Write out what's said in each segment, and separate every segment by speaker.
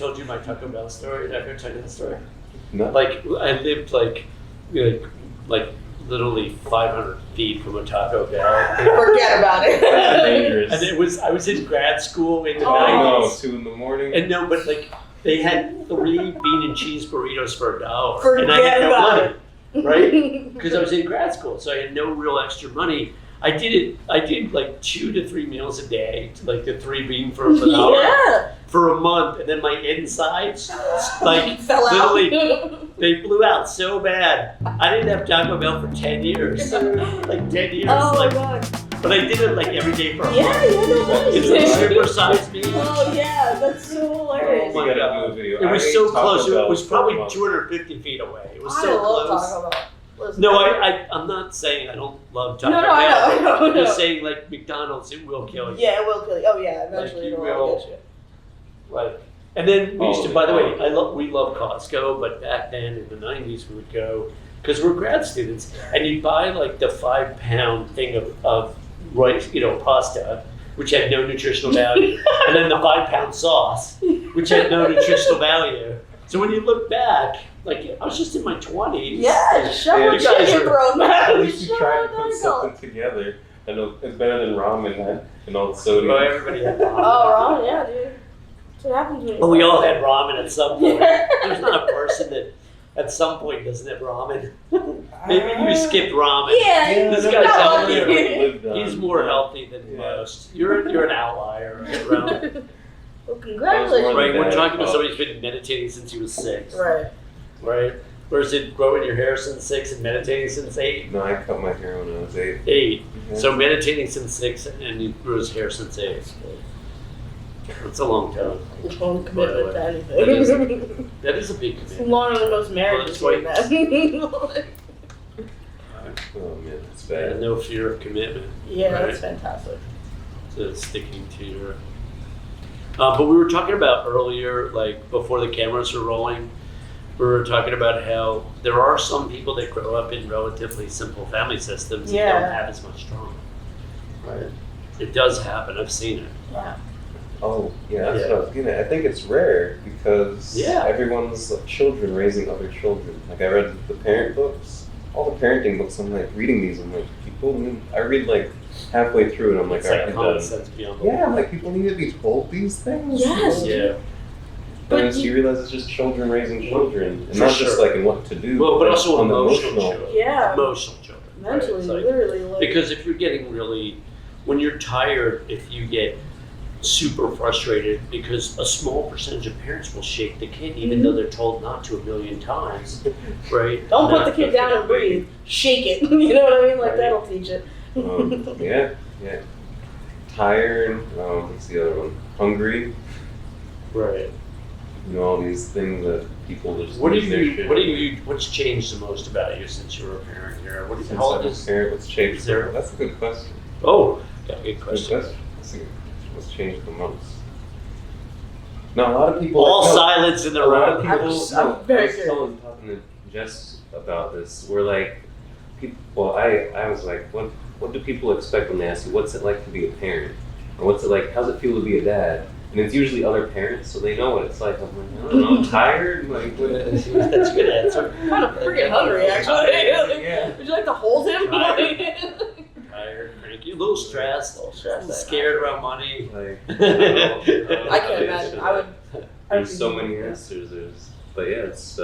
Speaker 1: told you my Taco Bell story. Did I ever tell you that story?
Speaker 2: No.
Speaker 1: Like, I lived like literally 500 feet from a Taco Bell.
Speaker 3: Forget about it.
Speaker 2: That's dangerous.
Speaker 1: And I was in grad school in the
Speaker 2: No,
Speaker 1: 90s.
Speaker 2: 2 in the morning.
Speaker 1: And no, but like, they had 3 bean and cheese burritos for $1.
Speaker 3: Forget
Speaker 1: and I had no
Speaker 3: about
Speaker 1: money, right? Because I was in grad school, so I had no real extra money. I did like 2 to 3 meals a day, like the 3 being for $1
Speaker 3: Yeah.
Speaker 1: for a month, and then my insides like
Speaker 3: Fell out.
Speaker 1: literally they blew out so bad. I didn't have Taco Bell for 10 years, like 10 years.
Speaker 3: Oh
Speaker 1: like,
Speaker 3: my god.
Speaker 1: But I did it like every day for a
Speaker 3: Yeah,
Speaker 1: month.
Speaker 3: no
Speaker 1: It's
Speaker 3: way.
Speaker 1: like supersized me.
Speaker 3: Oh yeah, that's so hilarious.
Speaker 1: Oh
Speaker 2: You
Speaker 1: my
Speaker 2: gotta
Speaker 1: God.
Speaker 2: do a video.
Speaker 1: It was
Speaker 2: I
Speaker 1: so
Speaker 2: ate Taco
Speaker 1: close. It
Speaker 2: Bell
Speaker 1: was
Speaker 2: for
Speaker 1: probably
Speaker 2: a month.
Speaker 1: 250 feet away. It was
Speaker 3: I
Speaker 1: so
Speaker 3: love
Speaker 1: close.
Speaker 3: Taco Bell. Listen,
Speaker 1: No, I'm not saying I don't love Taco
Speaker 3: No,
Speaker 1: Bell.
Speaker 3: I know.
Speaker 1: I'm just saying, like McDonald's, it will kill you.
Speaker 3: Yeah, it will kill you. Oh yeah, eventually
Speaker 1: Like, you
Speaker 3: it'll
Speaker 1: will.
Speaker 3: get you.
Speaker 1: Right. And then we used to,
Speaker 2: Oh,
Speaker 1: by the way,
Speaker 2: yeah.
Speaker 1: we love Costco, but back then in the 90s we would go, because we're grad students, and you'd buy like the 5-pound thing of rice, pasta, which had no nutritional value, and then the 5-pound sauce, which had no nutritional value. So when you look back, like I was just in my 20s.
Speaker 3: Yeah, shove
Speaker 2: Yeah,
Speaker 3: a
Speaker 1: you guys
Speaker 3: chicken
Speaker 1: are-
Speaker 3: throat, man.
Speaker 2: At least you
Speaker 3: Shove
Speaker 2: try
Speaker 3: a
Speaker 2: to put
Speaker 3: nugget.
Speaker 2: something together. I know it's better than ramen and all the
Speaker 1: So
Speaker 2: sodium.
Speaker 1: everybody had ramen.
Speaker 3: Oh, wrong, yeah, dude. That's what happens when you.
Speaker 1: Well, we all had ramen at some point.
Speaker 3: Yeah.
Speaker 1: There's not a person that at some point doesn't have ramen. Maybe you skipped ramen.
Speaker 3: Yeah,
Speaker 1: This
Speaker 3: you're
Speaker 1: guy's
Speaker 3: not
Speaker 1: healthy.
Speaker 3: lucky.
Speaker 1: He's more healthy than most. You're an outlier. Right?
Speaker 3: Well, congratulations.
Speaker 1: Right, we're
Speaker 2: Bad
Speaker 1: talking about somebody
Speaker 2: college.
Speaker 1: who's been meditating since he was 6.
Speaker 3: Right.
Speaker 1: Right? Or is it growing your hair since 6 and meditating since 8?
Speaker 2: No, I cut my hair when I was 8.
Speaker 1: 8.
Speaker 2: Yeah.
Speaker 1: So meditating since 6 and he grew his hair since 8. That's a long time.
Speaker 3: Long commitment to
Speaker 1: That
Speaker 3: anything.
Speaker 1: That is a big
Speaker 3: It's
Speaker 1: commitment.
Speaker 3: longer than most marriages doing that.
Speaker 2: Oh man, it's
Speaker 1: And
Speaker 2: bad.
Speaker 1: no fear of commitment.
Speaker 3: Yeah,
Speaker 1: Right.
Speaker 3: that's fantastic.
Speaker 1: To sticking to your. But we were talking about earlier, like before the cameras were rolling, we were talking about how there are some people that grow up in relatively simple family systems
Speaker 3: Yeah.
Speaker 1: that don't have as much trauma. Right? It does happen. I've seen it.
Speaker 3: Yeah.
Speaker 2: Oh, yeah, that's
Speaker 1: Yeah.
Speaker 2: what I was getting at. I think it's rare because
Speaker 1: Yeah.
Speaker 2: everyone's like children raising other children. Like I read the parent books, all the parenting books. I'm like reading these. I'm like, I read like halfway through, and I'm like,
Speaker 1: It's
Speaker 2: all
Speaker 1: like
Speaker 2: right, I'm
Speaker 1: common
Speaker 2: done.
Speaker 1: sense beyond the
Speaker 2: Yeah, I'm like people need to be told these things.
Speaker 3: Yes.
Speaker 1: Yeah.
Speaker 3: But
Speaker 2: And you realize it's just children raising children, and
Speaker 1: For
Speaker 2: not just
Speaker 1: sure.
Speaker 2: like in what to do.
Speaker 1: Well, but also
Speaker 2: on the
Speaker 1: emotional children.
Speaker 3: Yeah.
Speaker 1: Emotional children. right?
Speaker 3: Mentally,
Speaker 1: It's like-
Speaker 3: literally, like.
Speaker 1: Because if you're getting really, when you're tired, if you get super frustrated, because a small percentage of parents will shake the kid even though they're told not to 1,000,000 times, right?
Speaker 3: Don't put
Speaker 1: Not
Speaker 3: the kid
Speaker 1: to-
Speaker 3: down and breathe. Shake it. You know what I mean? Like
Speaker 1: Right.
Speaker 3: that'll teach it.
Speaker 2: Yeah. Tired. What's the other one? Hungry.
Speaker 1: Right.
Speaker 2: You know, all these things that people just lose their shit.
Speaker 1: What's changed the most about you since you were a parent here? What do you
Speaker 2: Since
Speaker 1: how
Speaker 2: I'm
Speaker 1: old
Speaker 2: a
Speaker 1: is?
Speaker 2: parent, what's changed?
Speaker 1: is there-
Speaker 2: That's a good question.
Speaker 1: Oh, got a good
Speaker 2: Good
Speaker 1: question.
Speaker 2: question. That's a good question. What's changed the most? Now, a lot of people.
Speaker 1: All
Speaker 2: no,
Speaker 1: silence in the
Speaker 2: a lot of
Speaker 1: room.
Speaker 2: people.
Speaker 3: I'm very
Speaker 2: I was
Speaker 3: curious.
Speaker 2: talking to Jess about this. We're like, people. Well, I was like, what do people expect when they ask you, what's it like to be a parent, or what's it like? How's it feel to be a dad? And it's usually other parents, so they know what it's like. I'm like, I don't know, I'm tired. Like, what?
Speaker 1: That's a good answer.
Speaker 3: Kind of freaking hungry, actually.
Speaker 2: Yeah.
Speaker 3: Would you like to hold him?
Speaker 1: Tired. Tired, cranky, a little stressed, scared around money.
Speaker 2: Like,
Speaker 3: I can't imagine. I would.
Speaker 2: There's so many answers. But yeah, it's just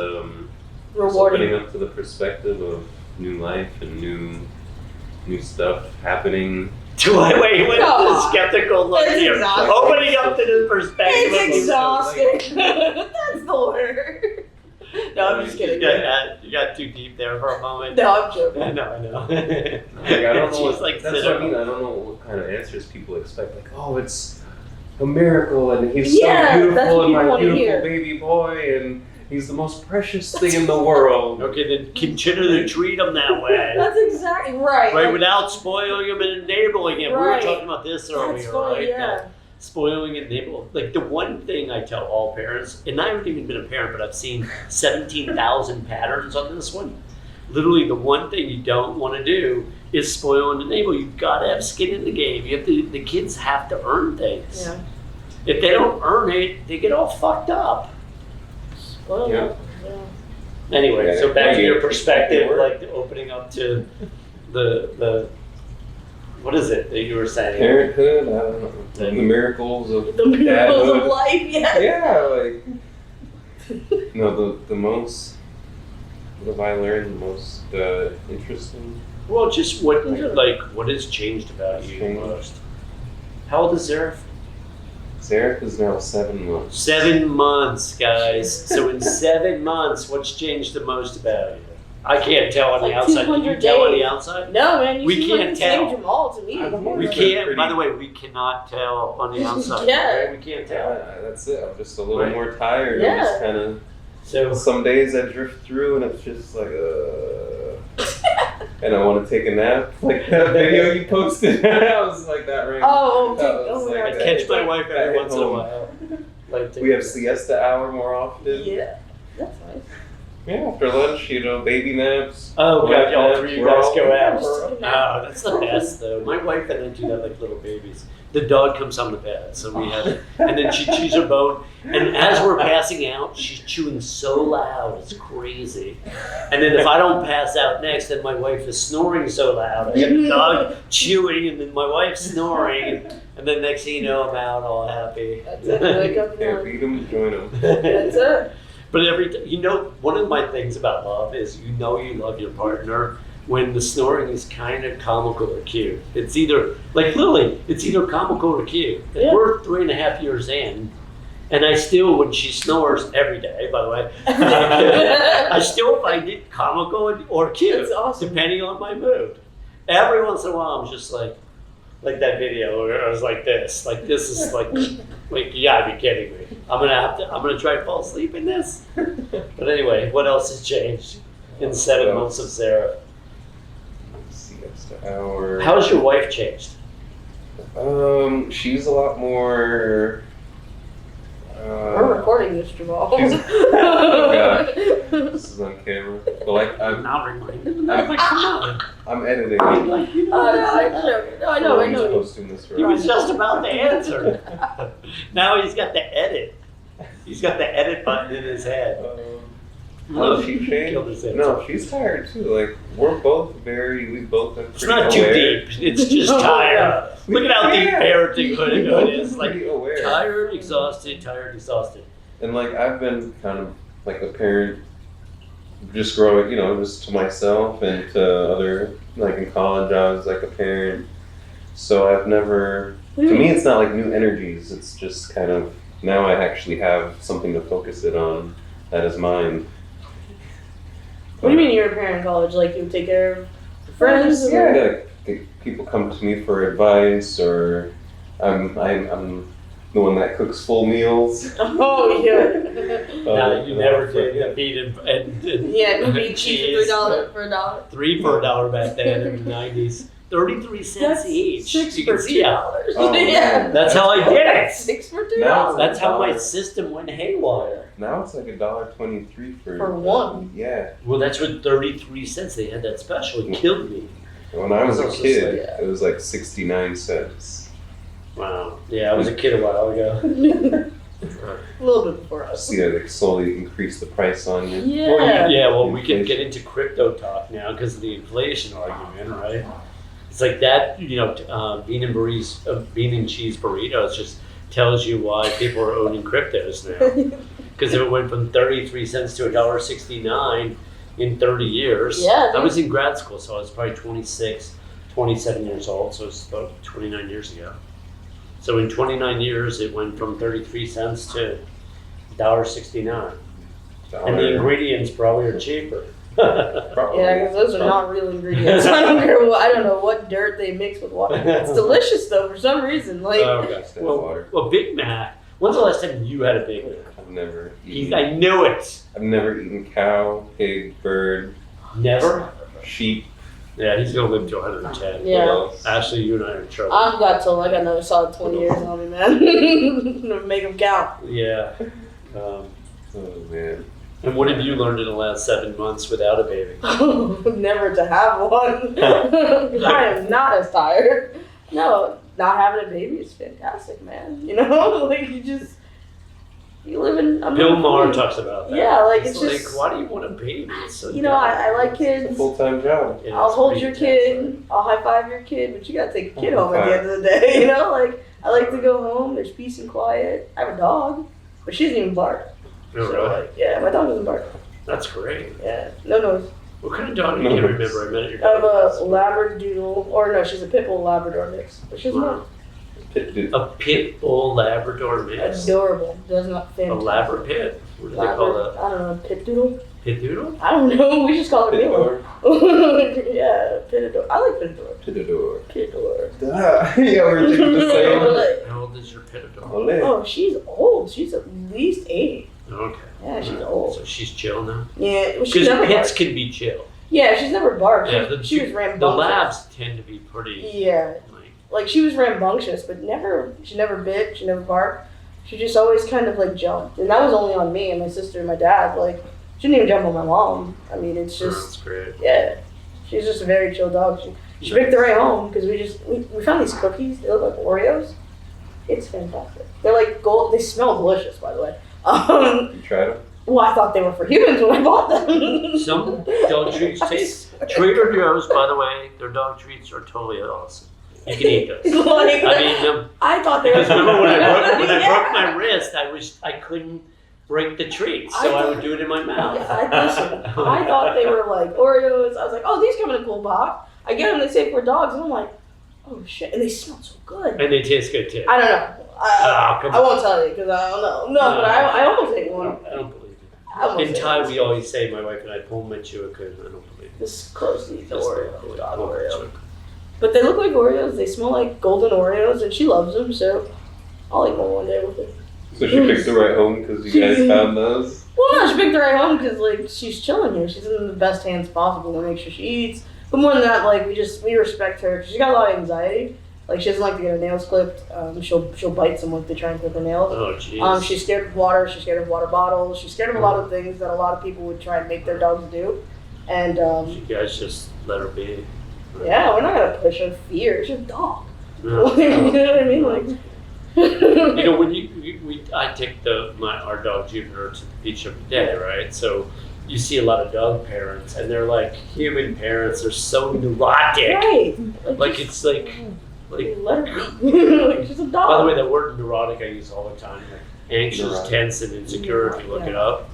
Speaker 3: Rewarding.
Speaker 2: opening up to the perspective of new life and new stuff happening.
Speaker 1: Do I wait with
Speaker 3: No.
Speaker 1: the skeptical look
Speaker 3: It's
Speaker 1: here?
Speaker 3: exhausting.
Speaker 1: Opening up to the perspective
Speaker 3: It's
Speaker 1: of
Speaker 3: exhausting. That's the word. No, I'm just kidding.
Speaker 1: You got too deep there for a moment.
Speaker 3: No, I'm joking.
Speaker 1: I know.
Speaker 2: Like, I don't know.
Speaker 1: She's like,
Speaker 2: That's
Speaker 1: sit
Speaker 2: what I
Speaker 1: up.
Speaker 2: mean. I don't know what kind of answers people expect. Like, oh, it's a miracle, and he's
Speaker 3: Yeah,
Speaker 2: so
Speaker 3: that's
Speaker 2: beautiful,
Speaker 3: what
Speaker 2: and
Speaker 3: people
Speaker 2: my
Speaker 3: wanna
Speaker 2: beautiful
Speaker 3: hear.
Speaker 2: baby boy, and he's the most precious thing in the world.
Speaker 1: Okay, then continue to treat them that way.
Speaker 3: That's exactly right.
Speaker 1: Right,
Speaker 3: Like,
Speaker 1: without spoiling him and enabling him. We were
Speaker 3: Right.
Speaker 1: talking about this
Speaker 3: that's
Speaker 1: earlier,
Speaker 3: funny,
Speaker 1: right?
Speaker 3: yeah.
Speaker 1: That spoiling and enabling. Like the one thing I tell all parents, and I haven't even been a parent, but I've seen 17,000 patterns on this one. Literally, the one thing you don't want to do is spoil and enable. You've got to have skin in the game. You have to. The kids have to earn things.
Speaker 3: Yeah.
Speaker 1: If they don't earn it, they get all fucked up.
Speaker 3: Well,
Speaker 2: Yeah.
Speaker 1: Anyway,
Speaker 2: Yeah,
Speaker 1: so back to
Speaker 2: yeah,
Speaker 1: your
Speaker 2: yeah.
Speaker 1: perspective,
Speaker 2: Yeah.
Speaker 1: like opening up to the what is it that you were saying?
Speaker 2: Parenthood, I don't know. The miracles of
Speaker 3: The miracles
Speaker 2: dadhood.
Speaker 3: of life, yes.
Speaker 2: Yeah, like the most. What have I learned the most interesting?
Speaker 1: Well, just what has changed about you
Speaker 2: Changed.
Speaker 1: most? How old is Zareth?
Speaker 2: Zareth is now 7 months.
Speaker 1: 7 months, guys. So in 7 months, what's changed the most about you? I can't tell on the
Speaker 3: Like
Speaker 1: outside. Can you
Speaker 3: 200
Speaker 1: tell on the
Speaker 3: days.
Speaker 1: outside?
Speaker 3: No, man, you
Speaker 1: We
Speaker 3: seem like
Speaker 1: can't
Speaker 3: the same
Speaker 1: tell.
Speaker 3: Jamal to me.
Speaker 1: We
Speaker 2: It's
Speaker 1: can't.
Speaker 2: pretty-
Speaker 1: By the way, we cannot tell on the outside.
Speaker 3: Yeah.
Speaker 1: Right? We can't tell.
Speaker 2: That's it. I'm just a little
Speaker 1: Right.
Speaker 2: more tired.
Speaker 3: Yeah.
Speaker 2: I'm just kind of.
Speaker 1: So
Speaker 2: Some days I drift through and it's just like, and I want to take a nap. Like that video you posted. I was like that right.
Speaker 3: Oh,
Speaker 2: That
Speaker 3: oh,
Speaker 2: was
Speaker 3: my
Speaker 2: like
Speaker 1: I
Speaker 3: God.
Speaker 2: that.
Speaker 1: catch my wife every
Speaker 2: At
Speaker 1: once in a
Speaker 2: home.
Speaker 1: while. Like
Speaker 2: We have siesta hour more often.
Speaker 3: Yeah, that's nice.
Speaker 2: Yeah, after lunch, baby naps.
Speaker 1: Oh god,
Speaker 2: Wife
Speaker 1: y'all
Speaker 2: naps.
Speaker 1: three you
Speaker 2: We're
Speaker 1: guys
Speaker 2: all-
Speaker 1: go out.
Speaker 3: Just
Speaker 1: Oh,
Speaker 3: take a nap.
Speaker 1: that's the best though. My wife and I do that like little babies. The dog comes on the bed, so we have it, and then she chews her bone. And as we're passing out, she's chewing so loud, it's crazy. And then if I don't pass out next, then my wife is snoring so loud. I got the dog chewing, and then my wife's snoring, and then next thing you know, I'm out all happy.
Speaker 3: That's it. Wake up in the
Speaker 2: Yeah,
Speaker 3: morning.
Speaker 2: feed them, join them.
Speaker 3: That's it.
Speaker 1: But one of my things about love is you love your partner when the snoring is kind of comical or cute. It's either, like Lily, it's either comical or cute. And
Speaker 3: Yeah.
Speaker 1: we're 3.5 years in, and I still, when she snores every day, by the way, I still find it comical or cute,
Speaker 3: That's awesome.
Speaker 1: depending on my mood. Every once in a while, I'm just like that video where I was like this is like you gotta be kidding me. I'm gonna try to fall asleep in this. But anyway, what else has changed in 7 months of Sarah?
Speaker 2: Siesta hour.
Speaker 1: How's your wife changed?
Speaker 2: She's a lot more.
Speaker 3: We're recording this, Jamal.
Speaker 2: Oh gosh. This is on camera. But like
Speaker 1: I'm not reminding. I'm like, come on.
Speaker 2: I'm editing.
Speaker 1: Like, you
Speaker 3: Oh,
Speaker 1: know,
Speaker 3: no, I know.
Speaker 2: He's posting this
Speaker 1: he was
Speaker 2: right.
Speaker 1: just about to answer. Now he's got the edit. He's got the edit button in his head.
Speaker 2: Oh, she
Speaker 1: Killed his
Speaker 2: changed?
Speaker 1: answer.
Speaker 2: No, she's tired too. Like we both have been
Speaker 1: It's
Speaker 2: pretty
Speaker 1: not too
Speaker 2: aware.
Speaker 1: deep. It's just tired. Look at how deep parentinghood is. Like
Speaker 2: Pretty aware.
Speaker 1: tired, exhausted.
Speaker 2: And like I've been kind of like a parent, just growing, just to myself and to other. Like in college, I was like a parent, so I've never. To me, it's not like new energies. It's just kind of now I actually have something to focus it on that is mine.
Speaker 3: What do you mean you're a parent in college? Like you take care of your friends?
Speaker 2: Yeah, people come to me for advice, or I'm the one that cooks full meals.
Speaker 3: Oh, yeah.
Speaker 1: No, you never did. The meat and
Speaker 3: Yeah, you beat cheese for $3 for $1.
Speaker 1: 3 for $1 back then in the 90s. 33 cents each.
Speaker 3: 6
Speaker 1: You
Speaker 3: for
Speaker 1: can see how.
Speaker 3: $2.
Speaker 2: Oh,
Speaker 3: Yeah.
Speaker 2: man.
Speaker 1: That's how I did it.
Speaker 3: 6 for
Speaker 2: Now-
Speaker 3: $2.
Speaker 1: That's how my system went haywire.
Speaker 2: Now it's like $1.23
Speaker 3: For one.
Speaker 2: Yeah.
Speaker 1: Well, that's what 33 cents. They had that special. It killed me.
Speaker 2: When I was a
Speaker 1: It's also
Speaker 2: kid,
Speaker 1: like-
Speaker 3: yeah.
Speaker 2: it was like 69 cents.
Speaker 1: Wow. Yeah, I was a kid a while ago.
Speaker 3: A little bit before us.
Speaker 2: So yeah, they slowly increase the price on you.
Speaker 3: Yeah.
Speaker 1: Well, we can get into crypto talk now because of the inflation argument, right? It's like that, bean and cheese burritos just tells you why people are owning cryptos now. Because if it went from 33 cents to $1.69 in 30 years,
Speaker 3: Yeah,
Speaker 1: I was in grad school, so I was probably 26, 27 years old, so it's about 29 years ago. So in 29 years, it went from 33 cents to $1.69. And the ingredients probably are cheaper.
Speaker 2: Probably.
Speaker 3: Yeah, because those are not real ingredients. I don't care what, I don't know what dirt they mix with what. It's delicious though for some reason. Like
Speaker 1: Oh, gosh.
Speaker 2: That's water.
Speaker 1: Well, Big Mac. When's the last time you had a Big Mac?
Speaker 2: I've never
Speaker 1: I knew it.
Speaker 2: I've never eaten cow, pig, bird,
Speaker 1: Never?
Speaker 2: sheep.
Speaker 1: Yeah, he's going to live to 110.
Speaker 3: Yeah.
Speaker 2: What else?
Speaker 1: Ashley, you and I are in trouble.
Speaker 3: I got another solid 20 years on me, man. Make them count.
Speaker 1: Yeah.
Speaker 2: Oh man.
Speaker 1: And what have you learned in the last 7 months without a baby?
Speaker 3: Never to have one. I am not as tired. No, not having a baby is fantastic, man. You know, like you live in.
Speaker 1: Bill Maher talks about that.
Speaker 3: Yeah, like
Speaker 1: it's
Speaker 3: it's just.
Speaker 1: like, why do you want a baby? It's so
Speaker 3: You know, I like
Speaker 2: It's a
Speaker 3: kids.
Speaker 2: full-time job.
Speaker 1: Yeah,
Speaker 3: I'll
Speaker 1: it's
Speaker 3: hold
Speaker 1: pretty
Speaker 3: your
Speaker 1: intense.
Speaker 3: kid. I'll high five your kid, but you gotta take the kid home at the end of the day. You know, like I like to go home. There's peace and quiet. I have a dog, but she doesn't even bark.
Speaker 1: Oh,
Speaker 3: So,
Speaker 1: really?
Speaker 3: like, yeah, my dog doesn't bark.
Speaker 1: That's great.
Speaker 3: Yeah, no noise.
Speaker 1: What kind of dog? I can't remember. I met at your
Speaker 3: I have
Speaker 1: dog.
Speaker 3: a Labradoodle, or no, she's a pit bull Labrador mix, but she's not
Speaker 1: A pit bull Labrador mix.
Speaker 3: adorable. Does not
Speaker 1: A
Speaker 3: fantastic.
Speaker 1: Labrador. What do they call that?
Speaker 3: I don't know, pit doodle.
Speaker 1: Pit doodle?
Speaker 3: I don't know. We just call it Milo.
Speaker 2: Pitador.
Speaker 3: Yeah, pitador. I like pitador.
Speaker 2: Pitador.
Speaker 3: Pitador.
Speaker 2: Yeah, we're thinking the same.
Speaker 1: How old is your pitador?
Speaker 2: Ole.
Speaker 3: Oh, she's old. She's at least 8.
Speaker 1: Okay.
Speaker 3: Yeah, she's old.
Speaker 1: So she's chill now.
Speaker 3: Yeah, well, she's
Speaker 1: Because
Speaker 3: never
Speaker 1: pits
Speaker 3: barked.
Speaker 1: can be chill.
Speaker 3: Yeah, she's never barked.
Speaker 1: Yeah,
Speaker 3: She was rambunctious.
Speaker 1: The labs tend to be pretty.
Speaker 3: Yeah, like she was rambunctious, but she never bit, she never barked. She just always kind of like jumped, and that was only on me and my sister and my dad. Like she didn't even jump on my mom. I mean, it's just
Speaker 1: That's great.
Speaker 3: yeah, she's just a very chill dog. She picked the right home because we found these cookies. They look like Oreos. It's fantastic. They're like gold. They smell delicious, by the way.
Speaker 2: You tried them?
Speaker 3: Well, I thought they were for humans when I bought them.
Speaker 1: Some dog treats taste. Trader Joe's, by the way, their dog treats are totally awesome. You can eat those.
Speaker 3: Like,
Speaker 1: I mean,
Speaker 3: I thought they were.
Speaker 1: because remember when I broke
Speaker 3: Yeah.
Speaker 1: my wrist, I couldn't break the treat, so I would do it in my mouth.
Speaker 3: Listen, I thought they were like Oreos. I was like, oh, these come in a cool box. I get them, they say for dogs, and I'm like, oh shit, and they smell so good.
Speaker 1: And they taste good too.
Speaker 3: I don't know.
Speaker 1: Come
Speaker 3: I
Speaker 1: on.
Speaker 3: won't tell you because I don't know. No, but I almost ate one.
Speaker 1: I don't believe it.
Speaker 3: I almost
Speaker 1: In
Speaker 3: ate
Speaker 1: Thai,
Speaker 3: one.
Speaker 1: we always say, my wife and I, pull my chewaka, and I don't believe it.
Speaker 3: This is close to the
Speaker 1: That's
Speaker 3: Oreo, dog
Speaker 1: pull my
Speaker 3: Oreo.
Speaker 1: chewaka.
Speaker 3: But they look like Oreos. They smell like golden Oreos, and she loves them. So I'll eat one day with her.
Speaker 2: So she picked the right home because you guys found those?
Speaker 3: Well, no, she picked the right home because like she's chilling here. She's in the best hands possible to make sure she eats. But more than that, like we respect her. 'Cause she's got a lot of anxiety. Like she doesn't like to get her nails clipped. She'll bite someone if they try and clip her nails.
Speaker 1: Oh, jeez.
Speaker 3: She's scared of water. She's scared of water bottles. She's scared of a lot of things that a lot of people would try and make their dogs do. And
Speaker 1: You guys just let her be.
Speaker 3: yeah, we're not gonna push her fear. She's a dog.
Speaker 1: No.
Speaker 3: You know what I mean? Like.
Speaker 1: You know, when I take our dog Jupiter to the beach every day, right? So you see a lot of dog parents, and they're like human parents. They're so neurotic.
Speaker 3: Right.
Speaker 1: Like it's like.
Speaker 3: Let her be. Like she's a dog.
Speaker 1: By the way, that word neurotic I use all the time. Like anxious,
Speaker 2: Neurotic.
Speaker 1: tense, and insecure. If you look
Speaker 3: Yeah.
Speaker 1: it up.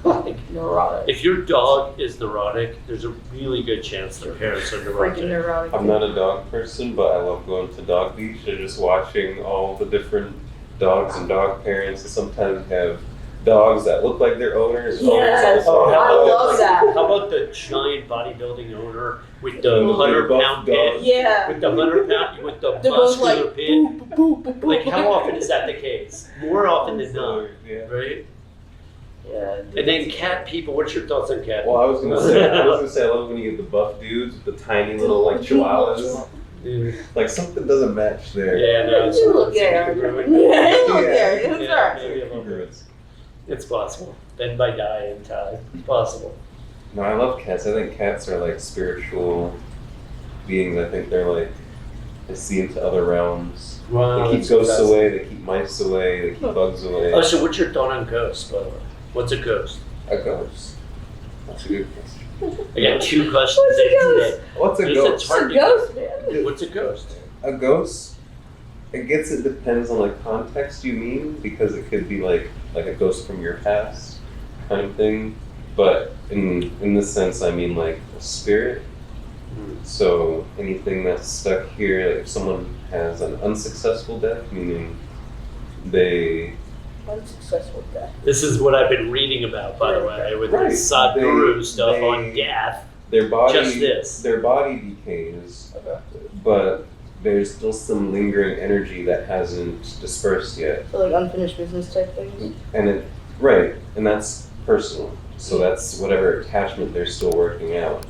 Speaker 1: Like,
Speaker 3: neurotic.
Speaker 1: if your dog is neurotic, there's a really good chance their parents are neurotic.
Speaker 3: Freaking neurotic.
Speaker 2: I'm not a dog person, but I love going to Dog Beach and just watching all the different dogs and dog parents. And sometimes have dogs that look like their owners.
Speaker 3: Yes.
Speaker 1: Oh,
Speaker 3: I love that.
Speaker 1: How about the giant bodybuilding owner with the
Speaker 2: Oh,
Speaker 1: 100-pound
Speaker 2: buff
Speaker 1: pit?
Speaker 2: dogs.
Speaker 3: Yeah.
Speaker 1: With the 100-pound, with the
Speaker 3: They're both
Speaker 1: muscular
Speaker 3: like,
Speaker 1: pit.
Speaker 3: boop, boop, boop, boop, boop.
Speaker 1: Like, how often is that the case? More often than
Speaker 2: So,
Speaker 1: not,
Speaker 2: yeah.
Speaker 1: right?
Speaker 3: Yeah.
Speaker 1: And then cat people. What's your thoughts on cat?
Speaker 2: Well, I was gonna say, I love when you get the buff dudes with the tiny little like chihuahuas.
Speaker 1: Yeah,
Speaker 2: Like something doesn't match there.
Speaker 1: no.
Speaker 3: You look
Speaker 1: sometimes it
Speaker 3: there.
Speaker 1: can
Speaker 3: Yeah,
Speaker 1: ruin-
Speaker 3: you look
Speaker 2: Yeah.
Speaker 3: there. It's
Speaker 1: Yeah,
Speaker 3: alright.
Speaker 1: maybe a little bit.
Speaker 2: Congruence.
Speaker 1: It's possible. Then by die in time. It's possible.
Speaker 2: No, I love cats. I think cats are like spiritual beings. I think they're like they see into other realms.
Speaker 1: Wow.
Speaker 2: They keep
Speaker 1: that's
Speaker 2: ghosts
Speaker 1: fascinating.
Speaker 2: away. They keep mice away. They keep bugs away.
Speaker 1: Oh, so what's your thought on ghosts, by the way? What's a ghost?
Speaker 2: A ghost. That's a good question.
Speaker 1: I got 2 questions
Speaker 3: What's a
Speaker 1: in
Speaker 3: ghost?
Speaker 1: today.
Speaker 2: What's a
Speaker 1: Just
Speaker 2: ghost?
Speaker 1: it's hard
Speaker 3: It's a
Speaker 1: to-
Speaker 3: ghost, man.
Speaker 1: What's a ghost?
Speaker 2: A ghost. It depends on like context you mean, because it could be like a ghost from your past kind of thing. But in this sense, I mean like a spirit. So anything that's stuck here, like if someone has an unsuccessful death, meaning they
Speaker 3: Unsuccessful death.
Speaker 1: This is what I've been reading about, by the way, with
Speaker 2: Right.
Speaker 1: the Sadhguru stuff
Speaker 2: They-
Speaker 1: on death.
Speaker 2: their body
Speaker 1: Just this.
Speaker 2: their body decays, but there's still some lingering energy that hasn't dispersed yet.
Speaker 3: So like unfinished business type things.
Speaker 2: And it right, and that's personal. So that's whatever attachment they're still working out.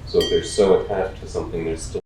Speaker 2: So if they're so attached to something, there's still